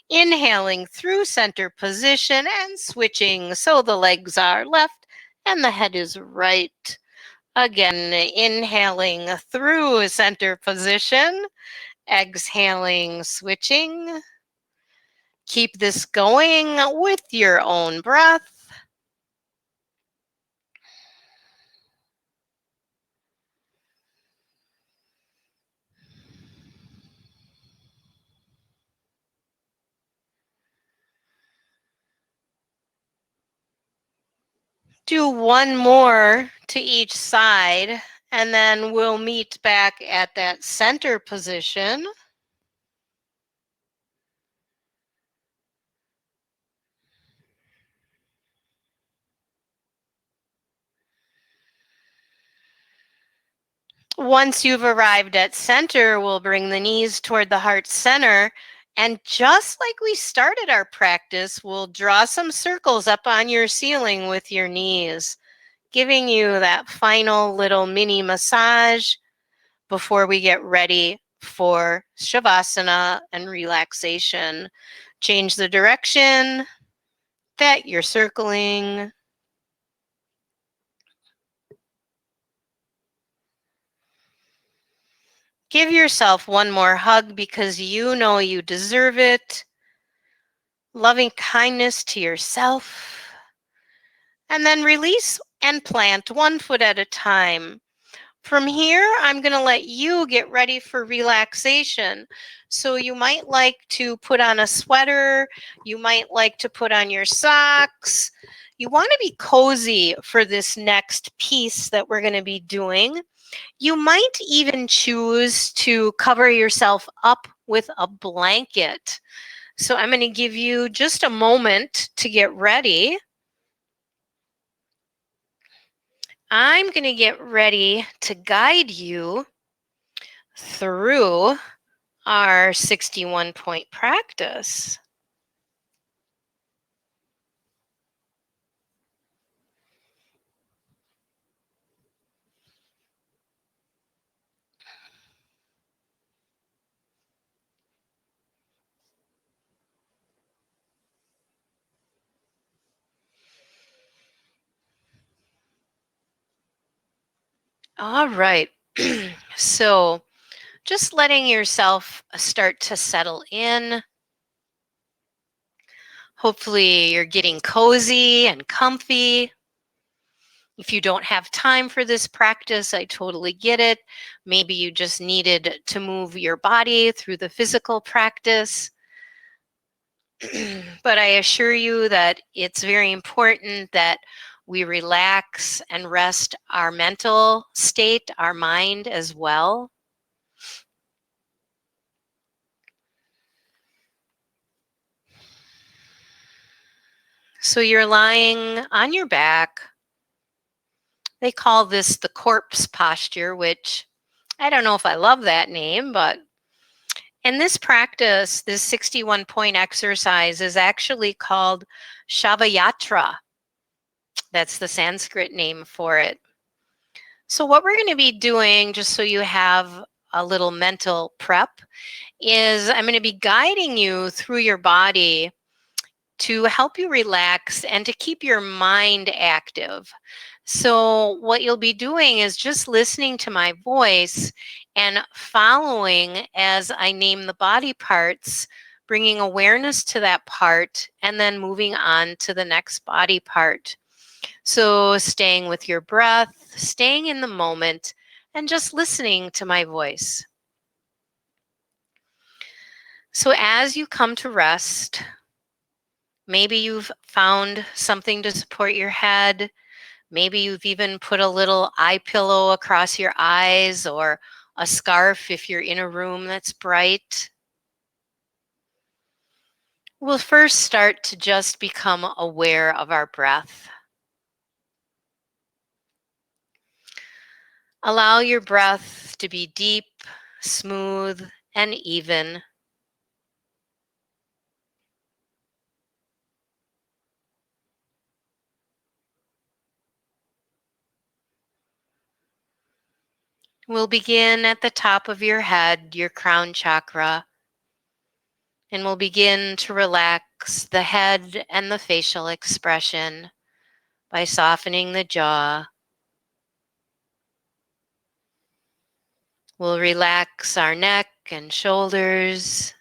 Inhaling through center position and switching so the legs are left and the head is right. Again, inhaling through center position, exhaling, switching. Keep this going with your own breath. Do one more to each side, and then we'll meet back at that center position. Once you've arrived at center, we'll bring the knees toward the heart center. And just like we started our practice, we'll draw some circles up on your ceiling with your knees, giving you that final little mini massage before we get ready for shavasana and relaxation. Change the direction that you're circling. Give yourself one more hug because you know you deserve it. Loving kindness to yourself. And then release and plant one foot at a time. From here, I'm going to let you get ready for relaxation. So you might like to put on a sweater. You might like to put on your socks. You want to be cozy for this next piece that we're going to be doing. You might even choose to cover yourself up with a blanket. So I'm going to give you just a moment to get ready. I'm going to get ready to guide you through our 61-point practice. All right. So just letting yourself start to settle in. Hopefully you're getting cozy and comfy. If you don't have time for this practice, I totally get it. Maybe you just needed to move your body through the physical practice. But I assure you that it's very important that we relax and rest our mental state, our mind as well. So you're lying on your back. They call this the corpse posture, which I don't know if I love that name, but in this practice, this 61-point exercise is actually called Shavayatra. That's the Sanskrit name for it. So what we're going to be doing, just so you have a little mental prep, is I'm going to be guiding you through your body to help you relax and to keep your mind active. So what you'll be doing is just listening to my voice and following as I name the body parts, bringing awareness to that part, and then moving on to the next body part. So staying with your breath, staying in the moment, and just listening to my voice. So as you come to rest, Maybe you've found something to support your head. Maybe you've even put a little eye pillow across your eyes or a scarf if you're in a room that's bright. We'll first start to just become aware of our breath. Allow your breath to be deep, smooth, and even. We'll begin at the top of your head, your crown chakra, and we'll begin to relax the head and the facial expression by softening the jaw. We'll relax our neck and shoulders.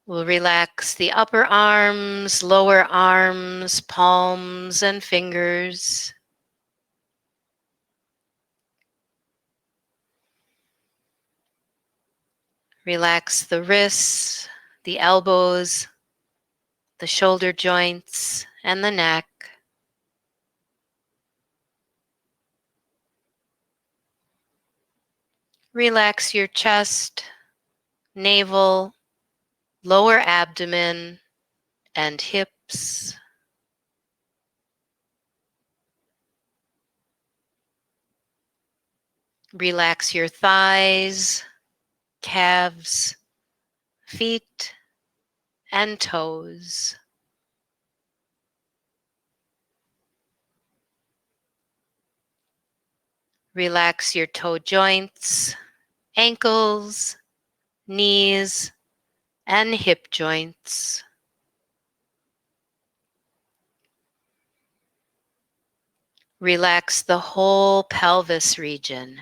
We'll relax the upper arms, lower arms, palms, and fingers. Relax the wrists, the elbows, the shoulder joints, and the neck. Relax your chest, navel, lower abdomen, and hips. Relax your thighs, calves, feet, and toes. Relax your toe joints, ankles, knees, and hip joints. Relax the whole pelvis region.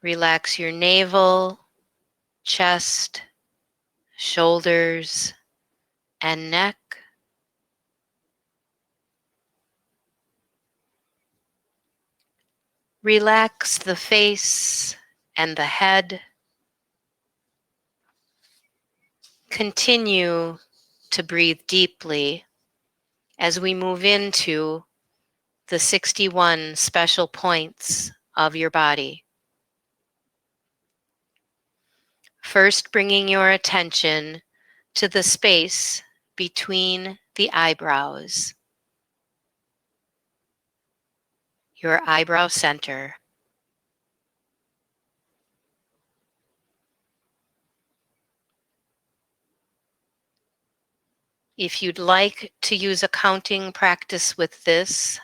Relax your navel, chest, shoulders, and neck. Relax the face and the head. Continue to breathe deeply as we move into the 61 special points of your body. First, bringing your attention to the space between the eyebrows, your eyebrow center. If you'd like to use a counting practice with this,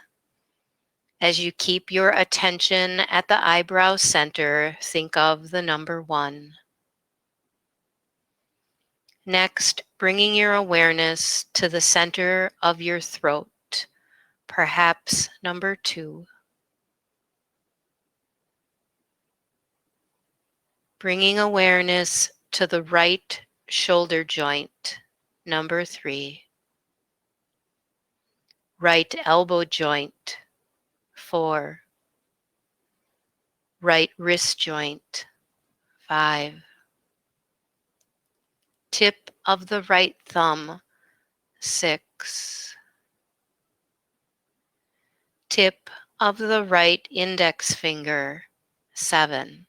as you keep your attention at the eyebrow center, think of the number 1. Next, bringing your awareness to the center of your throat, perhaps number 2. Bringing awareness to the right shoulder joint, number 3. Right elbow joint, 4. Right wrist joint, 5. Tip of the right thumb, 6. Tip of the right index finger, 7.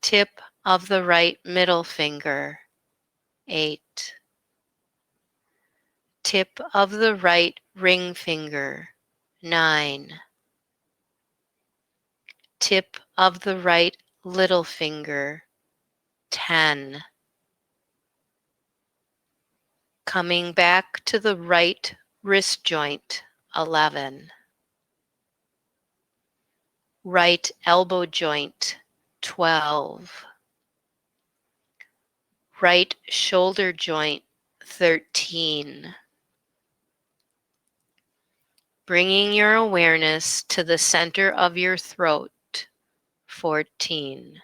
Tip of the right middle finger, 8. Tip of the right ring finger, 9. Tip of the right little finger, 10. Coming back to the right wrist joint, 11. Right elbow joint, 12. Right shoulder joint, 13. Bringing your awareness to the center of your throat, 14.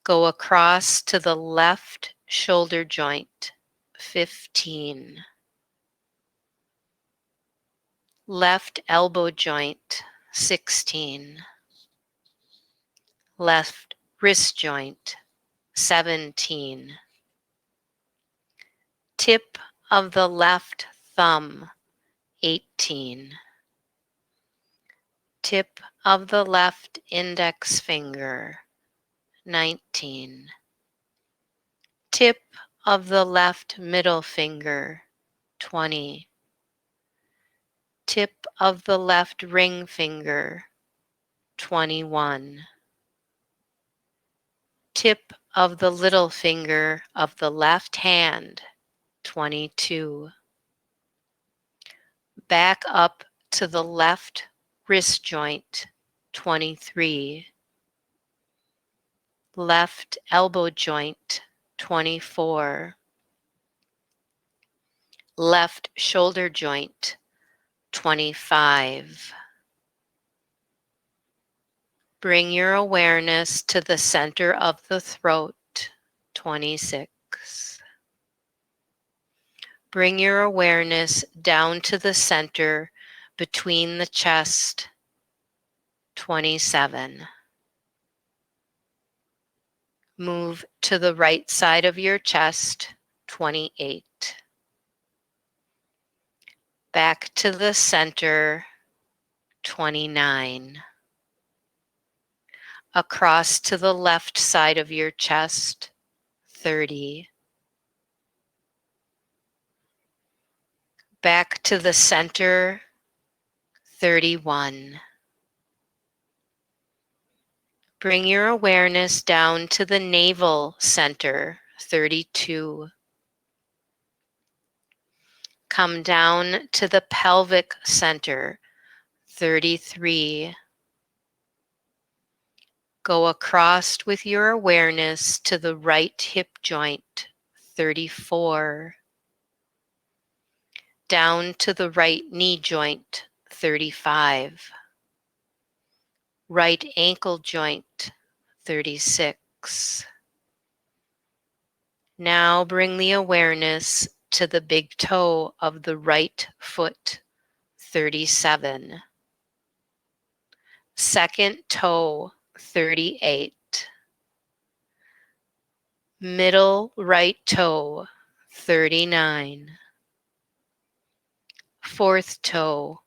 Go across to the left shoulder joint, 15. left elbow joint, 16, left wrist joint, 17, tip of the left thumb, 18, tip of the left index finger, 19, tip of the left middle finger, 20, tip of the left ring finger, 21, tip of the little finger of the left hand, 22, back up to the left wrist joint, 23, left elbow joint, 24, left shoulder joint, 25. Bring your awareness to the center of the throat, 26. Bring your awareness down to the center between the chest, 27. Move to the right side of your chest, 28. Back to the center, 29. Across to the left side of your chest, 30. Back to the center, 31. Bring your awareness down to the navel center, 32. Come down to the pelvic center, 33. Go across with your awareness to the right hip joint, 34. Down to the right knee joint, 35. Right ankle joint, 36. Now bring the awareness to the big toe of the right foot, 37. Second toe, 38. Middle right toe, 39. Fourth toe,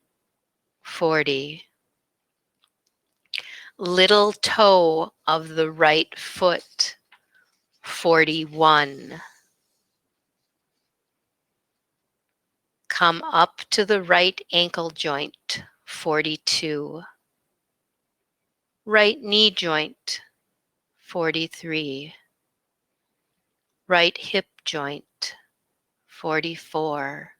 40. Little toe of the right foot, 41. Come up to the right ankle joint, 42. Right knee joint, 43. Right hip joint, 44.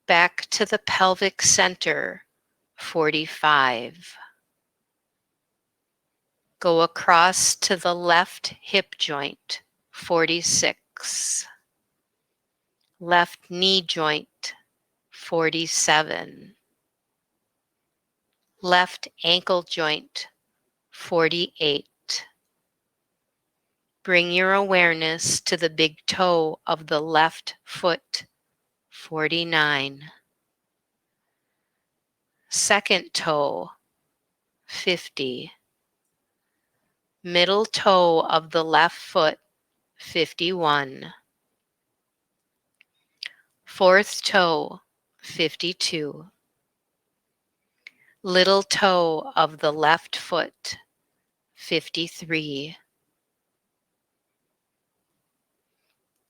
Back to the pelvic center, 45. Go across to the left hip joint, 46. Left knee joint, 47. Left ankle joint, 48. Bring your awareness to the big toe of the left foot, 49. Second toe, 50. Middle toe of the left foot, 51. Fourth toe, 52. Little toe of the left foot, 53.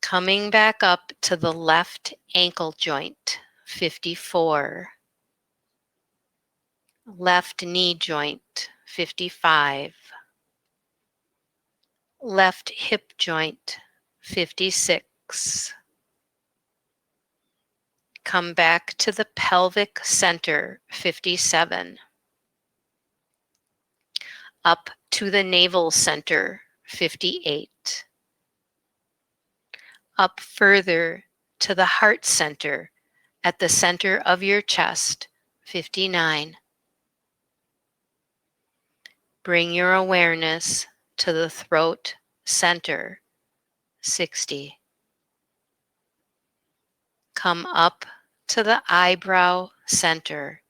Coming back up to the left ankle joint, 54. Left knee joint, 55. Left hip joint, 56. Come back to the pelvic center, 57. Up to the navel center, 58. Up further to the heart center, at the center of your chest, 59. Bring your awareness to the throat center, 60. Come up to the eyebrow center,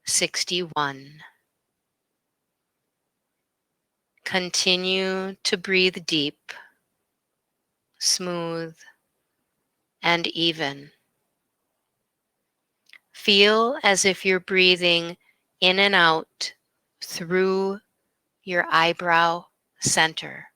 61. Continue to breathe deep, smooth, and even. Feel as if you're breathing in and out through your eyebrow center.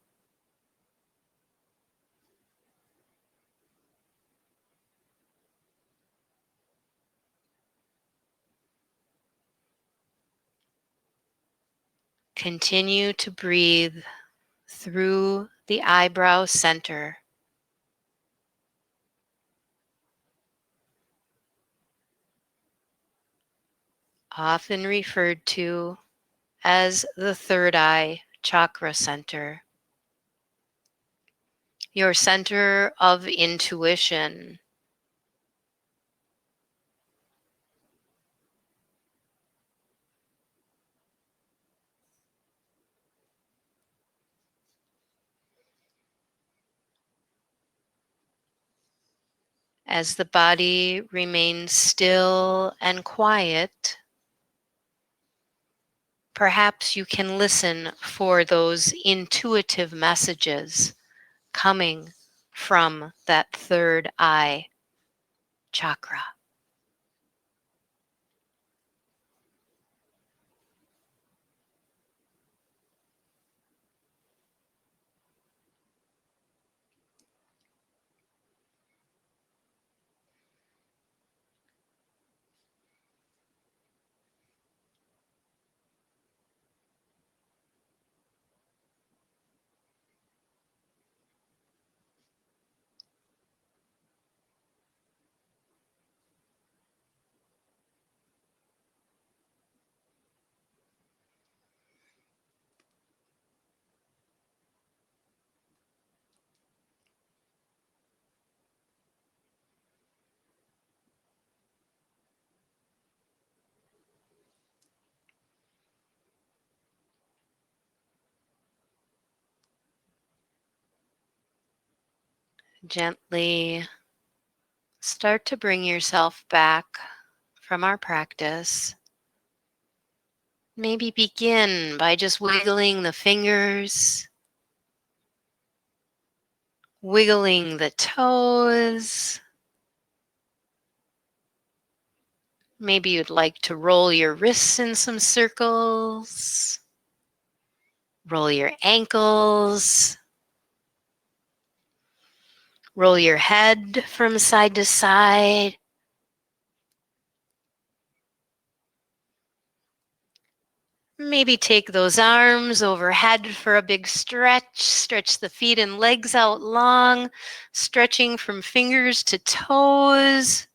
Continue to breathe through the eyebrow center. Often referred to as the third eye chakra center, your center of intuition. As the body remains still and quiet, perhaps you can listen for those intuitive messages coming from that third eye chakra. Gently start to bring yourself back from our practice. Maybe begin by just wiggling the fingers, wiggling the toes. Maybe you'd like to roll your wrists in some circles, roll your ankles, roll your head from side to side. Maybe take those arms overhead for a big stretch. Stretch the feet and legs out long, stretching from fingers to toes.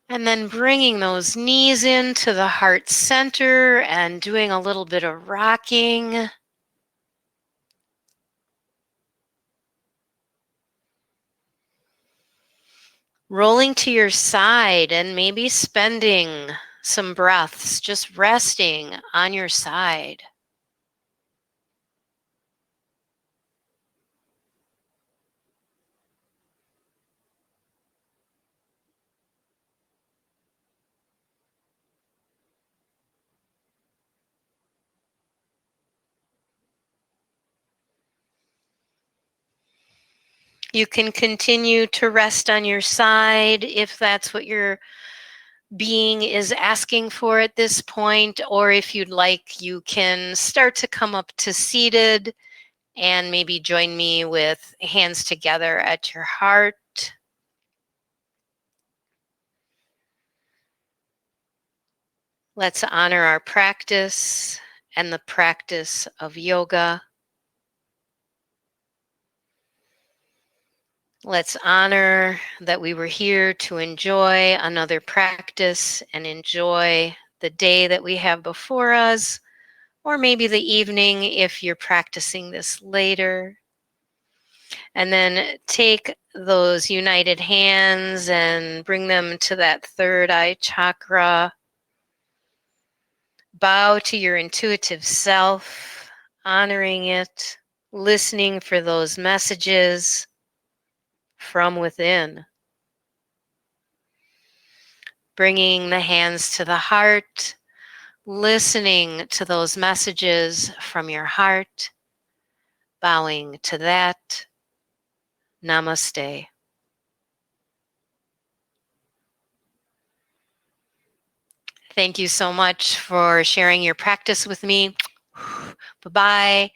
And then bringing those knees into the heart center and doing a little bit of rocking. Rolling to your side and maybe spending some breaths just resting on your side. You can continue to rest on your side if that's what your being is asking for at this point, or if you'd like, you can start to come up to seated and maybe join me with hands together at your heart. Let's honor our practice and the practice of yoga. Let's honor that we were here to enjoy another practice and enjoy the day that we have before us, or maybe the evening if you're practicing this later. And then take those united hands and bring them to that third eye chakra. Bow to your intuitive self, honoring it, listening for those messages from within. Bringing the hands to the heart, listening to those messages from your heart, bowing to that. Namaste. Thank you so much for sharing your practice with me. Bye-bye.